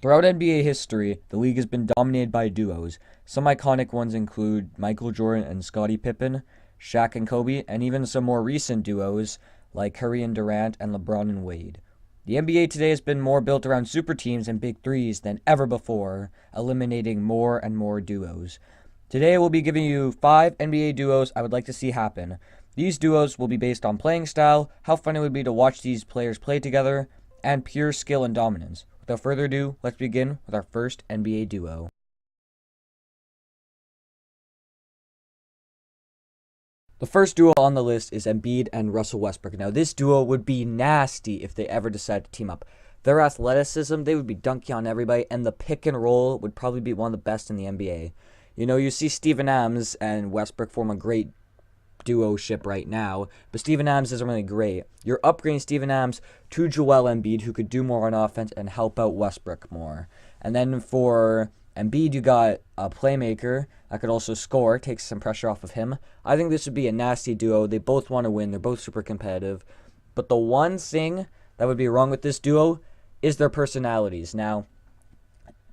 Throughout NBA history, the league has been dominated by duos. Some iconic ones include Michael Jordan and Scottie Pippen, Shaq and Kobe, and even some more recent duos like Curry and Durant and LeBron and Wade. The NBA today has been more built around super teams and big threes than ever before, eliminating more and more duos. Today we'll be giving you 5 NBA duos I would like to see happen. These duos will be based on playing style, how fun it would be to watch these players play together, and pure skill and dominance. Without further ado, let's begin with our first NBA duo. The first duo on the list is Embiid and Russell Westbrook. Now, this duo would be nasty if they ever decide to team up. Their athleticism, they would be dunking on everybody, and the pick and roll would probably be one of the best in the NBA. You know, you see Steven Adams and Westbrook form a great duo-ship right now, but Steven Adams isn't really great. You're upgrading Steven Adams to Joel Embiid, who could do more on offense and help out Westbrook more. And then for Embiid, you got a playmaker that could also score, takes some pressure off of him. I think this would be a nasty duo. They both want to win. They're both super competitive. But the one thing that would be wrong with this duo is their personalities. Now,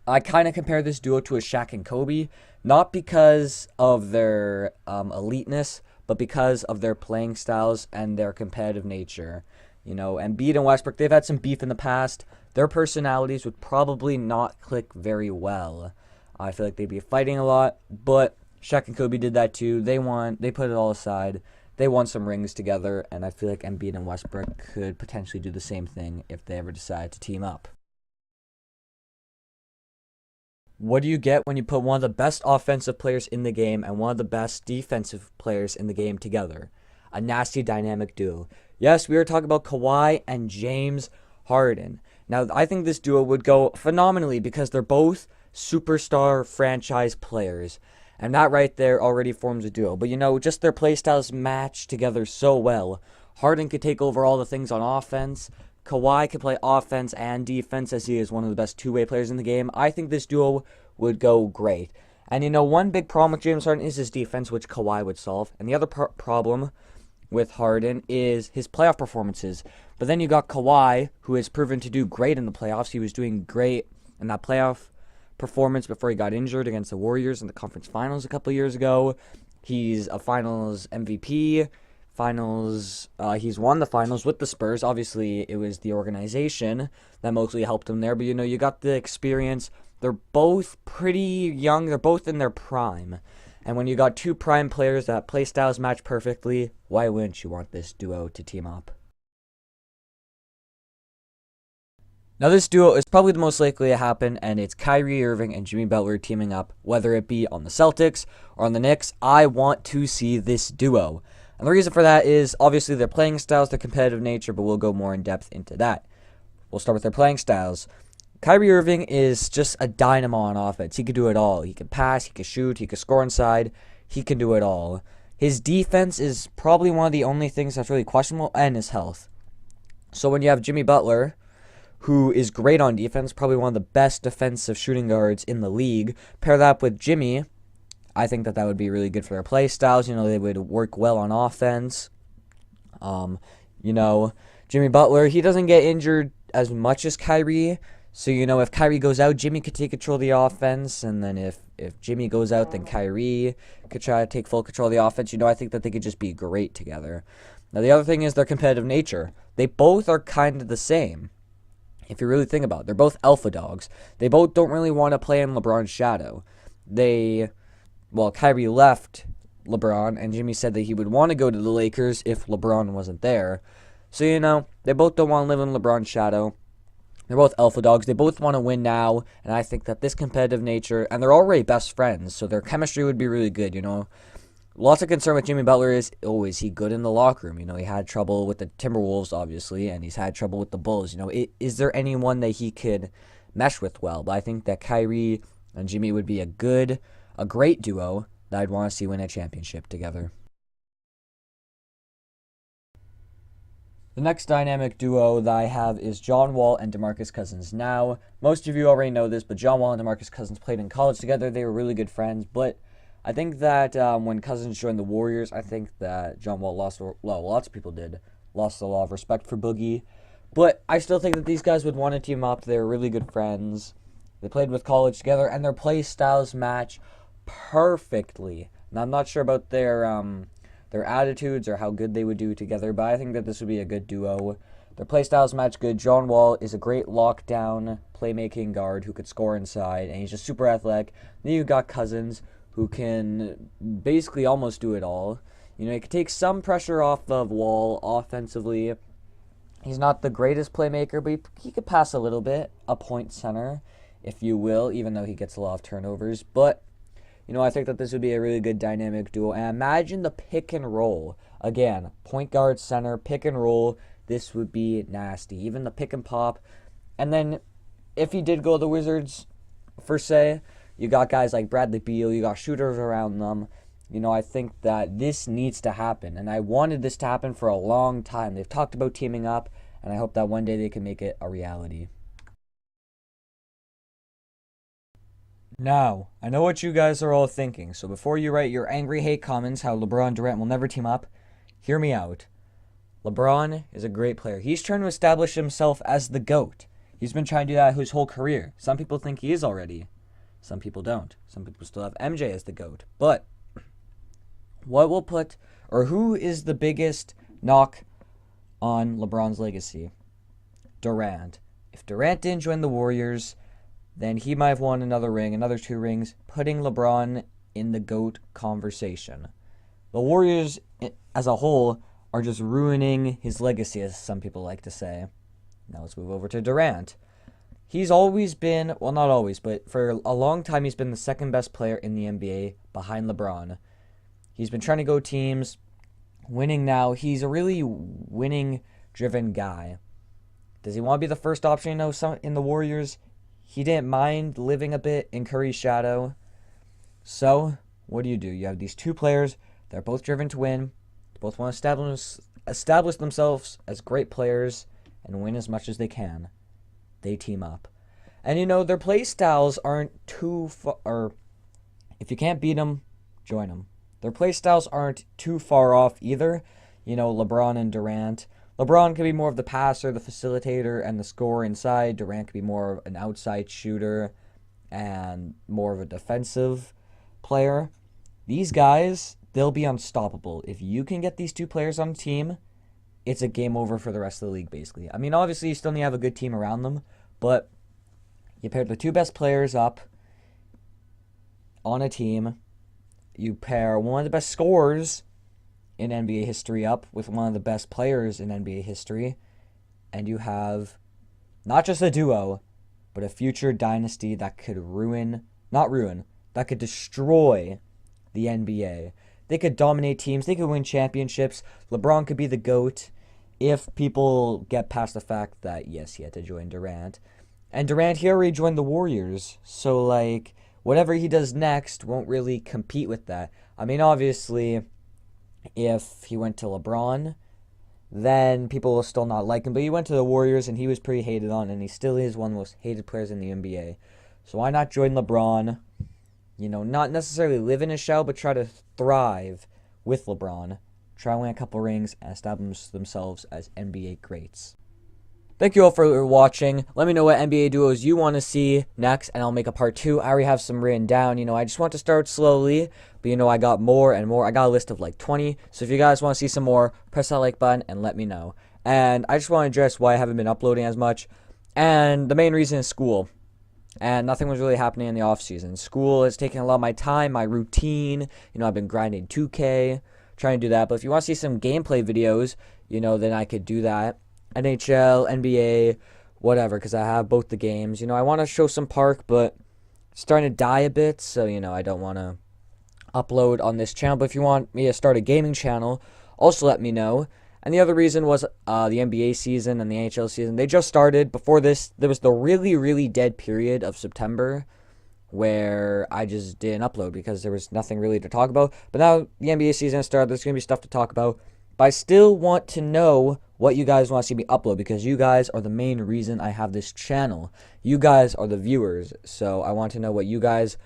I kind of compare this duo to a Shaq and Kobe, not because of their eliteness, but because of their playing styles and their competitive nature. You know, Embiid and Westbrook, they've had some beef in the past. Their personalities would probably not click very well. I feel like they'd be fighting a lot, but Shaq and Kobe did that too. They put it all aside. They won some rings together, and I feel like Embiid and Westbrook could potentially do the same thing if they ever decide to team up. What do you get when you put one of the best offensive players in the game and one of the best defensive players in the game together? A nasty dynamic duo. Yes, we are talking about Kawhi and James Harden. Now, I think this duo would go phenomenally because they're both superstar franchise players. And that right there already forms a duo. But, you know, just their play styles match together so well. Harden could take over all the things on offense. Kawhi could play offense and defense as he is one of the best two-way players in the game. I think this duo would go great. And, you know, one big problem with James Harden is his defense, which Kawhi would solve. And the other problem with Harden is his playoff performances. But then you got Kawhi, who has proven to do great in the playoffs. He was doing great in that playoff performance before he got injured against the Warriors in the conference finals a couple years ago. He's a finals MVP. He's won the finals with the Spurs. Obviously, it was the organization that mostly helped him there. But, you know, you got the experience. They're both pretty young. They're both in their prime. And when you got two prime players that play styles match perfectly, why wouldn't you want this duo to team up? Now, this duo is probably the most likely to happen, and it's Kyrie Irving and Jimmy Butler teaming up, whether it be on the Celtics or on the Knicks. I want to see this duo. And the reason for that is, obviously, their playing styles, their competitive nature, but we'll go more in depth into that. We'll start with their playing styles. Kyrie Irving is just a dynamo on offense. He can do it all. He can pass, he can shoot, he can score inside. He can do it all. His defense is probably one of the only things that's really questionable, and his health. So when you have Jimmy Butler, who is great on defense, probably one of the best defensive shooting guards in the league, pair that up with Jimmy, I think that would be really good for their play styles. You know, they would work well on offense. You know, Jimmy Butler, he doesn't get injured as much as Kyrie. So, you know, if Kyrie goes out, Jimmy could take control of the offense. And then if Jimmy goes out, then Kyrie could try to take full control of the offense. You know, I think that they could just be great together. Now, the other thing is their competitive nature. They both are kind of the same. If you really think about it, they're both alpha dogs. They both don't really want to play in LeBron's shadow. Kyrie left LeBron, and Jimmy said that he would want to go to the Lakers if LeBron wasn't there. So, you know, they both don't want to live in LeBron's shadow. They're both alpha dogs. They both want to win now, and I think that this competitive nature, and they're already best friends, so their chemistry would be really good, you know. Lots of concern with Jimmy Butler is he good in the locker room? You know, he had trouble with the Timberwolves, obviously, and he's had trouble with the Bulls. You know, is there anyone that he could mesh with well? But I think that Kyrie and Jimmy would be a great duo that I'd want to see win a championship together. The next dynamic duo that I have is John Wall and Demarcus Cousins. Now, most of you already know this, but John Wall and Demarcus Cousins played in college together. They were really good friends, but I think that when Cousins joined the Warriors, I think that John Wall lost a lot of respect for Boogie. But I still think that these guys would want to team up. They're really good friends. They played with college together, and their play styles match perfectly. Now, I'm not sure about their attitudes or how good they would do together, but I think that this would be a good duo. Their play styles match good. John Wall is a great lockdown playmaking guard who could score inside, and he's just super athletic. Then you got Cousins, who can basically almost do it all. You know, he could take some pressure off of Wall offensively. He's not the greatest playmaker, but he could pass a little bit, a point center, if you will, even though he gets a lot of turnovers. But, you know, I think that this would be a really good dynamic duo. And imagine the pick and roll. Again, point guard, center, pick and roll. This would be nasty. Even the pick and pop. And then, if he did go to the Wizards, per se, you got guys like Bradley Beal, you got shooters around them. You know, I think that this needs to happen, and I wanted this to happen for a long time. They've talked about teaming up, and I hope that one day they can make it a reality. Now, I know what you guys are all thinking, so before you write your angry hate comments how LeBron Durant will never team up, hear me out. LeBron is a great player. He's trying to establish himself as the GOAT. He's been trying to do that his whole career. Some people think he is already. Some people don't. Some people still have MJ as the GOAT. But who is the biggest knock on LeBron's legacy? Durant. If Durant didn't join the Warriors, then he might have won another ring, another 2 rings, putting LeBron in the GOAT conversation. The Warriors as a whole are just ruining his legacy, as some people like to say. Now let's move over to Durant. He's always been, well, not always, but for a long time he's been the second best player in the NBA behind LeBron. He's been trying to go teams, winning now. He's a really winning-driven guy. Does he want to be the first option in the Warriors? He didn't mind living a bit in Curry's shadow. So, what do? You have these 2 players. They're both driven to win. They both want to establish themselves as great players and win as much as they can. They team up. And, you know, their play styles aren't too far, or if you can't beat them, join them. Their play styles aren't too far off either. You know, LeBron and Durant. LeBron could be more of the passer, the facilitator, and the scorer inside. Durant could be more of an outside shooter and more of a defensive player. These guys, they'll be unstoppable. If you can get these 2 players on a team, it's a game over for the rest of the league, basically. I mean, obviously, you still need to have a good team around them, but you pair the 2 best players up on a team. You pair one of the best scorers in NBA history up with one of the best players in NBA history, and you have not just a duo, but a future dynasty that could that could destroy the NBA. They could dominate teams. They could win championships. LeBron could be the GOAT if people get past the fact that, yes, he had to join Durant. And Durant, he already joined the Warriors. So, like, whatever he does next won't really compete with that. I mean, obviously, if he went to LeBron, then people will still not like him. But he went to the Warriors, and he was pretty hated on, and he still is one of the most hated players in the NBA. So why not join LeBron? You know, not necessarily live in his shell, but try to thrive with LeBron. Try to win a couple rings and establish themselves as NBA greats. Thank you all for watching. Let me know what NBA duos you want to see next, and I'll make a part 2. I already have some written down. You know, I just want to start slowly, but, you know, I got more and more. I got a list of like 20. So if you guys want to see some more, press that like button and let me know. And I just want to address why I haven't been uploading as much. And the main reason is school. And nothing was really happening in the off season. School is taking a lot of my time, my routine. You know, I've been grinding 2K, trying to do that. But if you want to see some gameplay videos, you know, then I could do that. NHL, NBA, whatever, because I have both the games. You know, I want to show some Park, but it's starting to die a bit, so, you know, I don't want to upload on this channel. But if you want me to start a gaming channel, also let me know. And the other reason was the NBA season and the NHL season. They just started. Before this, there was the really, really dead period of September where I just didn't upload because there was nothing really to talk about. But now the NBA season started. There's going to be stuff to talk about. But I still want to know what you guys want to see me upload because you guys are the main reason I have this channel. You guys are the viewers. So I want to know what you guys,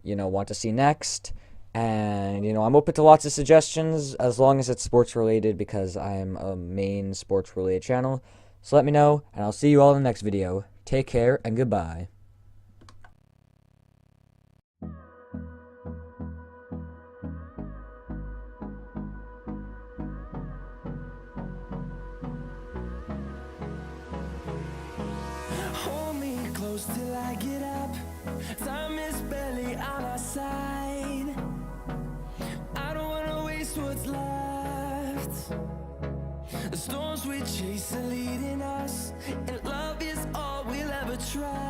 you know, want to see next. And, you know, I'm open to lots of suggestions as long as it's sports related because I'm a main sports related channel. So let me know, and I'll see you all in the next video. Take care, and goodbye. storms we chase are leading us, and love is all we'll ever try.